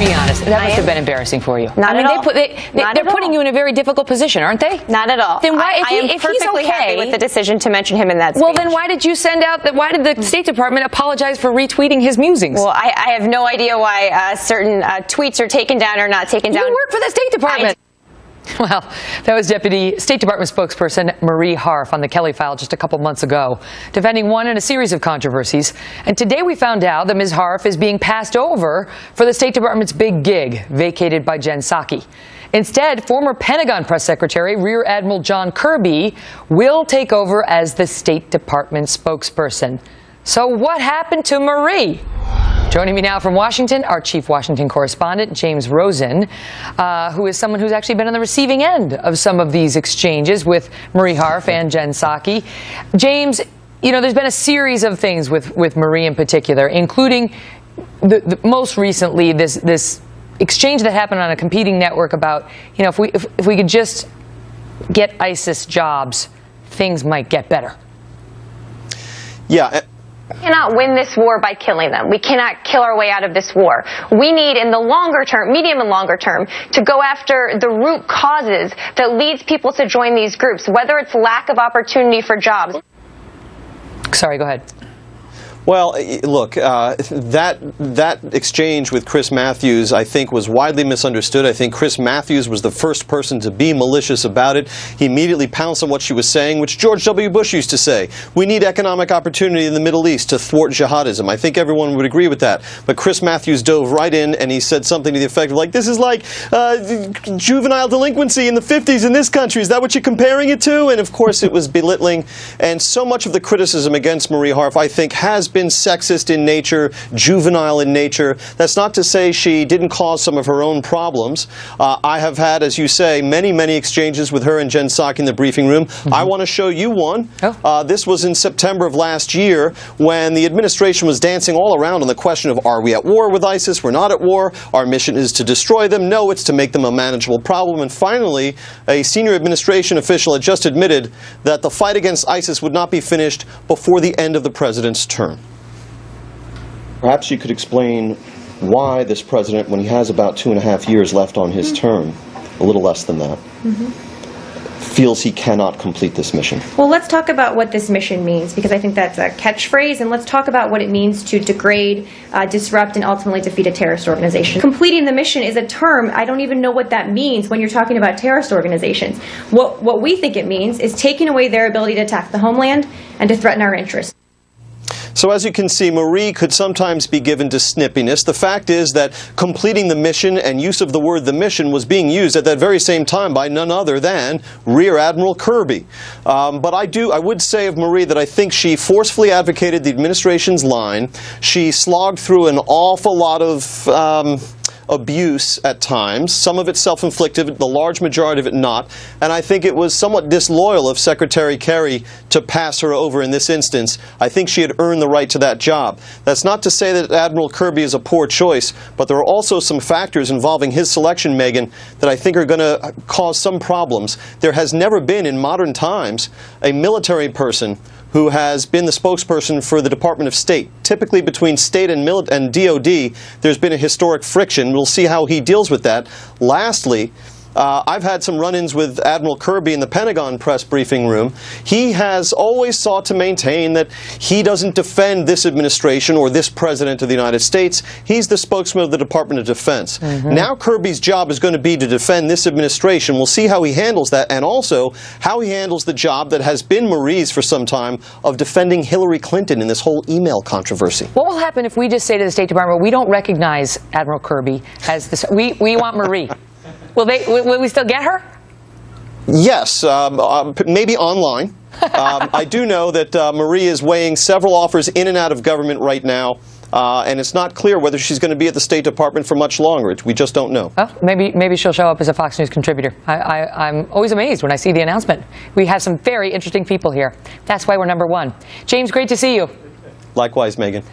Be honest. That must have been embarrassing for you. Not at all. They're putting you in a very difficult position, aren't they? Not at all. Then why, I am perfectly happy with the decision to mention him in that speech. Well, then why did you send out that? Why did the State Department apologize for retweeting his musings? Well, I have no idea why certain tweets are taken down or not taken down. You work for the State Department. Well, that was Deputy State Department spokesperson Marie Harf on the Kelly file just a couple months ago, defending one in a series of controversies. And today we found out that Ms. Harf is being passed over for the State Department's big gig, vacated by Jen Psaki. Instead, former Pentagon Press Secretary Rear Admiral John Kirby will take over as the State Department spokesperson. So what happened to Marie? Joining me now from Washington, our chief Washington correspondent, James Rosen, who is someone who's actually been on the receiving end of some of these exchanges with Marie Harf and Jen Psaki. James, you know, there's been a series of things with Marie in particular, including the most recently this exchange that happened on a competing network about, you know, if we could just get ISIS jobs, things might get better. Yeah. We cannot win this war by killing them. We cannot kill our way out of this war. We need, in the longer term, medium and longer term, to go after the root causes that leads people to join these groups, whether it's lack of opportunity for jobs. Sorry, go ahead. Well, look, that exchange with Chris Matthews, I think, was widely misunderstood. I think Chris Matthews was the first person to be malicious about it. He immediately pounced on what she was saying, which George W. Bush used to say. We need economic opportunity in the Middle East to thwart jihadism. I think everyone would agree with that. But Chris Matthews dove right in and he said something to the effect of, like, this is like juvenile delinquency in the 50s in this country. Is that what you're comparing it to? And, of course, it was belittling. And so much of the criticism against Marie Harf, I think, has been sexist in nature, juvenile in nature. That's not to say she didn't cause some of her own problems. I have had, as you say, many exchanges with her and Jen Psaki in the briefing room. I want to show you one. This was in September of last year when the administration was dancing all around on the question of, are we at war with ISIS? We're not at war. Our mission is to destroy them. No, it's to make them a manageable problem. And finally, a senior administration official had just admitted that the fight against ISIS would not be finished before the end of the president's term. Perhaps you could explain why this president, when he has about 2.5 years left on his term, a little less than that, feels he cannot complete this mission. Well, let's talk about what this mission means, because I think that's a catchphrase, and let's talk about what it means to degrade, disrupt, and ultimately defeat a terrorist organization. Completing the mission is a term, I don't even know what that means when you're talking about terrorist organizations. What we think it means is taking away their ability to attack the homeland and to threaten our interests. So as you can see, Marie could sometimes be given to snippiness. The fact is that completing the mission and use of the word the mission was being used at that very same time by none other than Rear Admiral Kirby. But I would say of Marie that I think she forcefully advocated the administration's line. She slogged through an awful lot of abuse at times, some of it self-inflicted, the large majority of it not, and I think it was somewhat disloyal of Secretary Kerry to pass her over in this instance. I think she had earned the right to that job. That's not to say that Admiral Kirby is a poor choice, but there are also some factors involving his selection, Megan, that I think are going to cause some problems. There has never been in modern times a military person who has been the spokesperson for the Department of State. Typically between state and DOD, there's been a historic friction. We'll see how he deals with that. Lastly, I've had some run-ins with Admiral Kirby in the Pentagon press briefing room. He has always sought to maintain that he doesn't defend this administration or this president of the United States. He's the spokesman of the Department of Defense. Now Kirby's job is going to be to defend this administration. We'll see how he handles that, and also how he handles the job that has been Marie's for some time of defending Hillary Clinton in this whole email controversy. What will happen if we just say to the State Department, we don't recognize Admiral Kirby as this, we want Marie? Will we still get her? Yes, maybe online. I do know that Marie is weighing several offers in and out of government right now, and it's not clear whether she's going to be at the State Department for much longer. We just don't know. Well, maybe she'll show up as a Fox News contributor. I'm always amazed when I see the announcement. We have some very interesting people here. That's why we're #1. James, great to see you. Likewise, Megan.